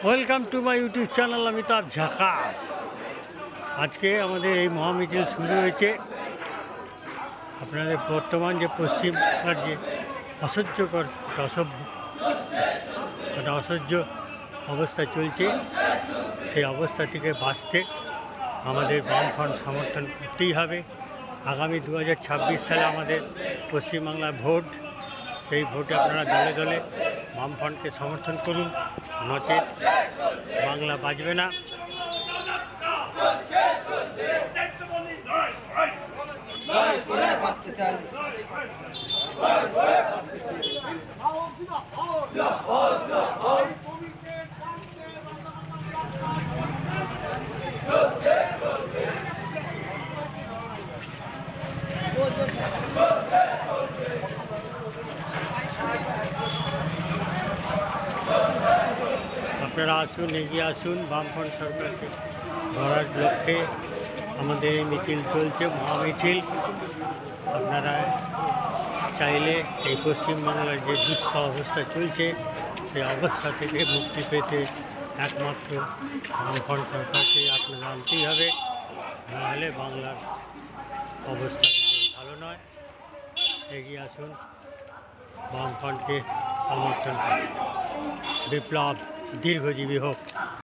Welcome to my YouTube channel Amitabh Jhakaas. আজকে আমাদের এই মহামিছিল শুরু হয়েছে। আপনাদের বর্তমান যে পশ্চিম রাজ্যে অসহ্যকর অসহ্য অবস্থা চলছে, সেই অবস্থা থেকে বাঁচতে আমাদের বামফ্রন্ট সমর্থন করতেই হবে। আগামী 2026 সালে আমাদের পশ্চিমবাংলায় ভোট, সেই ভোটে আপনারা দলে দলে বামফ্রন্টকে সমর্থন করুন, নচেত বাংলা বাঁচবে না। আপনারা আসুন, এগিয়ে আসুন, বামফ্রন্ট সরকারকে ধরার লক্ষ্যে আমাদের এই মিছিল চলছে, মহামিছিল। আপনারা চাইলে এই পশ্চিমবাংলার যে দুঃস্থ অবস্থা চলছে, সেই অবস্থা থেকে মুক্তি পেতে একমাত্র বামফ্রন্ট সরকারকে আপনারা আনতেই হবে, নাহলে বাংলার অবস্থা ভালো নয়। এগিয়ে আসুন, বামফ্রন্টকে সমর্থন করুন। বিপ্লব দীর্ঘজীবী হোক।